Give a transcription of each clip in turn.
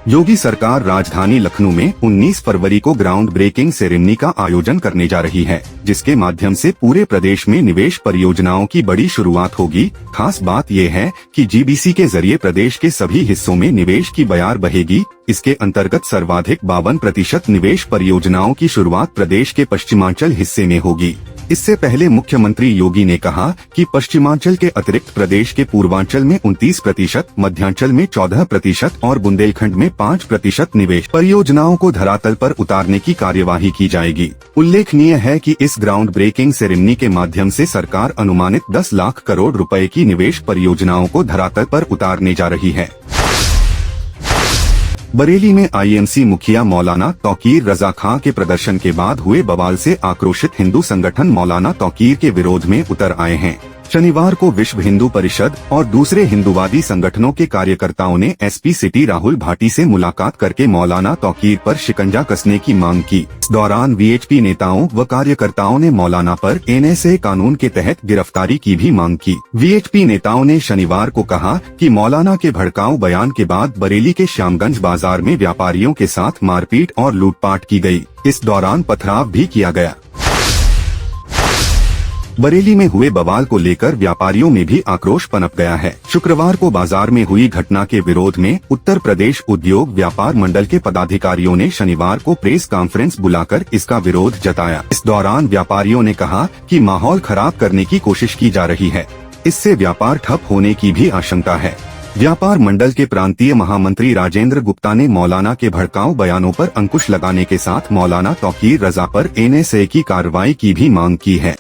योगी सरकार राजधानी लखनऊ में 19 फरवरी को ग्राउंड ब्रेकिंग सेरेमनी का आयोजन करने जा रही है, जिसके माध्यम से पूरे प्रदेश में निवेश परियोजनाओं की बड़ी शुरुआत होगी। खास बात यह है कि जीबीसी के जरिए प्रदेश के सभी हिस्सों में निवेश की बयार बहेगी। इसके अंतर्गत सर्वाधिक 52% निवेश परियोजनाओं की शुरुआत प्रदेश के पश्चिमांचल हिस्से में होगी। इससे पहले मुख्यमंत्री योगी ने कहा कि पश्चिमांचल के अतिरिक्त प्रदेश के पूर्वांचल में 29%, मध्यांचल में 14% और बुंदेलखंड में 5% निवेश परियोजनाओं को धरातल पर उतारने की कार्यवाही की जाएगी। उल्लेखनीय है कि इस ग्राउंड ब्रेकिंग सेरेमनी के माध्यम से सरकार अनुमानित 10 लाख करोड़ रुपए की निवेश परियोजनाओं को धरातल पर उतारने जा रही है। बरेली में आईएमसी मुखिया मौलाना तौकीर रजा खां के प्रदर्शन के बाद हुए बवाल से आक्रोशित हिंदू संगठन मौलाना तौकीर के विरोध में उतर आए हैं। शनिवार को विश्व हिंदू परिषद और दूसरे हिंदूवादी संगठनों के कार्यकर्ताओं ने एसपी सिटी राहुल भाटी से मुलाकात करके मौलाना तौकीर पर शिकंजा कसने की मांग की। इस दौरान वीएचपी नेताओं व कार्यकर्ताओं ने मौलाना पर एनएसए कानून के तहत गिरफ्तारी की भी मांग की। वीएचपी नेताओं ने शनिवार को कहा कि मौलाना के भड़काऊ बयान के बाद बरेली के श्यामगंज बाजार में व्यापारियों के साथ मारपीट और लूटपाट की गयी। इस दौरान पथराव भी किया गया। बरेली में हुए बवाल को लेकर व्यापारियों में भी आक्रोश पनप गया है। शुक्रवार को बाजार में हुई घटना के विरोध में उत्तर प्रदेश उद्योग व्यापार मंडल के पदाधिकारियों ने शनिवार को प्रेस कॉन्फ्रेंस बुलाकर इसका विरोध जताया। इस दौरान व्यापारियों ने कहा कि माहौल खराब करने की कोशिश की जा रही है, इससे व्यापार ठप होने की भी आशंका है। व्यापार मंडल के प्रांतीय महामंत्री राजेंद्र गुप्ता ने मौलाना के भड़काऊ बयानों पर अंकुश लगाने के साथ मौलाना तौकीर रजा पर एनएसए की कार्रवाई की भी मांग की है।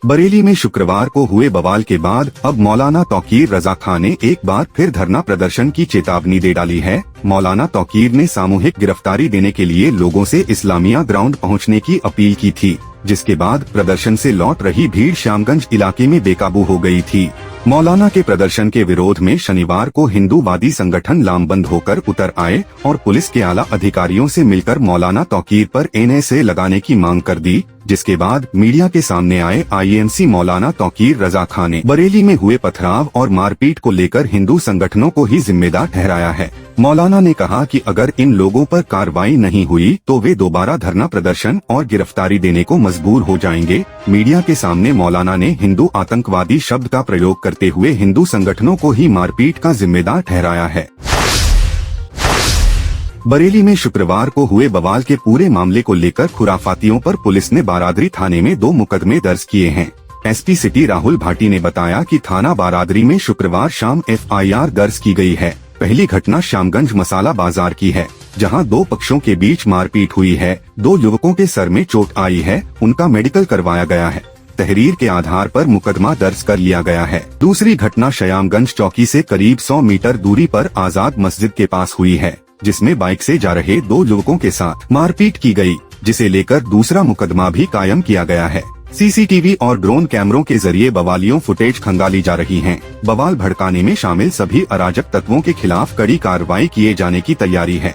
बरेली में शुक्रवार को हुए बवाल के बाद अब मौलाना तौकीर रजा खां ने एक बार फिर धरना प्रदर्शन की चेतावनी दे डाली है। मौलाना तौकीर ने सामूहिक गिरफ्तारी देने के लिए लोगों से इस्लामिया ग्राउंड पहुंचने की अपील की थी, जिसके बाद प्रदर्शन से लौट रही भीड़ श्यामगंज इलाके में बेकाबू हो गई थी। मौलाना के प्रदर्शन के विरोध में शनिवार को हिंदूवादी संगठन लामबंद होकर उतर आए और पुलिस के आला अधिकारियों से मिलकर मौलाना तौकीर पर एनएसए लगाने की मांग कर दी, जिसके बाद मीडिया के सामने आए आईएमसी मौलाना तौकीर रजा खां ने बरेली में हुए पथराव और मारपीट को लेकर हिंदू संगठनों को ही जिम्मेदार ठहराया है। मौलाना ने कहा कि अगर इन लोगों पर कार्रवाई नहीं हुई तो वे दोबारा धरना प्रदर्शन और गिरफ्तारी देने को मजबूर हो जाएंगे। मीडिया के सामने मौलाना ने हिंदू आतंकवादी शब्द का प्रयोग करते हुए हिंदू संगठनों को ही मारपीट का जिम्मेदार ठहराया है। बरेली में शुक्रवार को हुए बवाल के पूरे मामले को लेकर खुराफातियों पर पुलिस ने बारादरी थाने में 2 मुकदमे दर्ज किए हैं। एसपी सिटी राहुल भाटी ने बताया कि थाना बारादरी में शुक्रवार शाम एफआईआर दर्ज की गई है। पहली घटना श्यामगंज मसाला बाजार की है, जहां 2 पक्षों के बीच मारपीट हुई है। 2 युवकों के सर में चोट आई है, उनका मेडिकल करवाया गया है। तहरीर के आधार पर मुकदमा दर्ज कर लिया गया है। दूसरी घटना श्यामगंज चौकी से करीब 100 मीटर दूरी पर आजाद मस्जिद के पास हुई है, जिसमें बाइक से जा रहे 2 युवकों के साथ मारपीट की गई, जिसे लेकर दूसरा मुकदमा भी कायम किया गया है। सीसीटीवी और ड्रोन कैमरों के जरिए बवालियों फुटेज खंगाली जा रही हैं। बवाल भड़काने में शामिल सभी अराजक तत्वों के खिलाफ कड़ी कार्रवाई किए जाने की तैयारी है।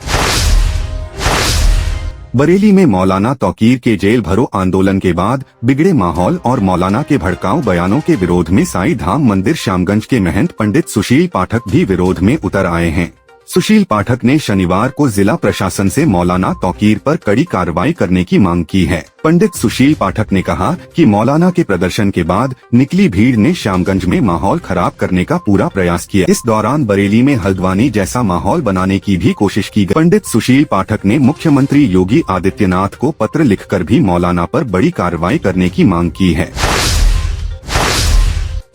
बरेली में मौलाना तौकीर के जेल भरो आंदोलन के बाद बिगड़े माहौल और मौलाना के भड़काऊ बयानों के विरोध में साईं धाम मंदिर श्यामगंज के महंत पंडित सुशील पाठक भी विरोध में उतर आए हैं। सुशील पाठक ने शनिवार को जिला प्रशासन से मौलाना तौकीर पर कड़ी कार्रवाई करने की मांग की है। पंडित सुशील पाठक ने कहा कि मौलाना के प्रदर्शन के बाद निकली भीड़ ने श्यामगंज में माहौल खराब करने का पूरा प्रयास किया। इस दौरान बरेली में हल्द्वानी जैसा माहौल बनाने की भी कोशिश की गई। पंडित सुशील पाठक ने मुख्यमंत्री योगी आदित्यनाथ को पत्र लिखकर भी मौलाना पर बड़ी कार्रवाई करने की मांग की है।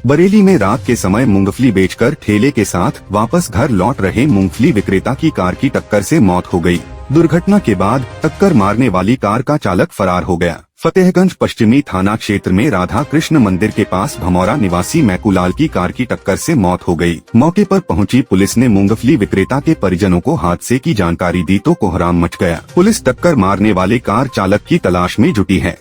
बरेली में रात के समय मूंगफली बेचकर ठेले के साथ वापस घर लौट रहे मूंगफली विक्रेता की कार की टक्कर से मौत हो गई। दुर्घटना के बाद टक्कर मारने वाली कार का चालक फरार हो गया। फतेहगंज पश्चिमी थाना क्षेत्र में राधा कृष्ण मंदिर के पास भमौरा निवासी मैकूलाल की कार की टक्कर से मौत हो गई। मौके पर पहुंची पुलिस ने मूंगफली विक्रेता के परिजनों को हादसे की जानकारी दी तो कोहराम मच गया। पुलिस टक्कर मारने वाले कार चालक की तलाश में जुटी है।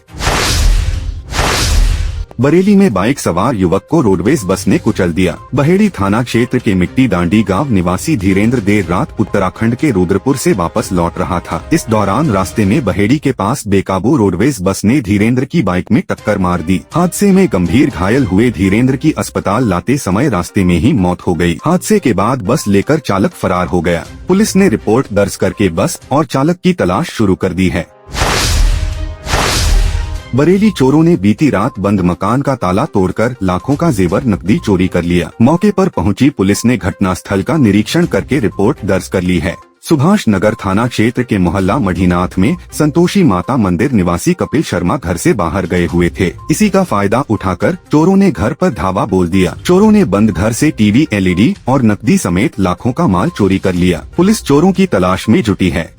बरेली में बाइक सवार युवक को रोडवेज बस ने कुचल दिया। बहेड़ी थाना क्षेत्र के मिट्टी डांडी गांव निवासी धीरेन्द्र देर रात उत्तराखंड के रुद्रपुर से वापस लौट रहा था। इस दौरान रास्ते में बहेड़ी के पास बेकाबू रोडवेज बस ने धीरेन्द्र की बाइक में टक्कर मार दी। हादसे में गंभीर घायल हुए धीरेन्द्र की अस्पताल लाते समय रास्ते में ही मौत हो गई। हादसे के बाद बस लेकर चालक फरार हो गया। पुलिस ने रिपोर्ट दर्ज करके बस और चालक की तलाश शुरू कर दी है। बरेली चोरों ने बीती रात बंद मकान का ताला तोड़कर लाखों का जेवर नकदी चोरी कर लिया। मौके पर पहुंची पुलिस ने घटनास्थल का निरीक्षण करके रिपोर्ट दर्ज कर ली है। सुभाष नगर थाना क्षेत्र के मोहल्ला मढ़ीनाथ में संतोषी माता मंदिर निवासी कपिल शर्मा घर से बाहर गए हुए थे। इसी का फायदा उठाकर चोरों ने घर पर धावा बोल दिया। चोरों ने बंद घर से टीवी, एलईडी और नकदी समेत लाखों का माल चोरी कर लिया। पुलिस चोरों की तलाश में जुटी है।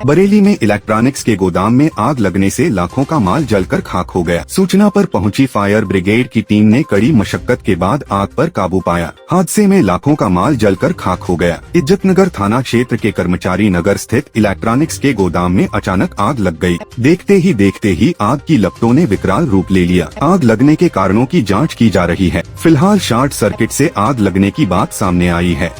बरेली में इलेक्ट्रॉनिक्स के गोदाम में आग लगने से लाखों का माल जलकर खाक हो गया। सूचना पर पहुंची फायर ब्रिगेड की टीम ने कड़ी मशक्कत के बाद आग पर काबू पाया। हादसे में लाखों का माल जलकर खाक हो गया। इज्जतनगर थाना क्षेत्र के कर्मचारी नगर स्थित इलेक्ट्रॉनिक्स के गोदाम में अचानक आग लग गई। देखते ही आग की लपटों ने विकराल रूप ले लिया। आग लगने के कारणों की जाँच की जा रही है। फिलहाल शॉर्ट सर्किट से आग लगने की बात सामने आई है।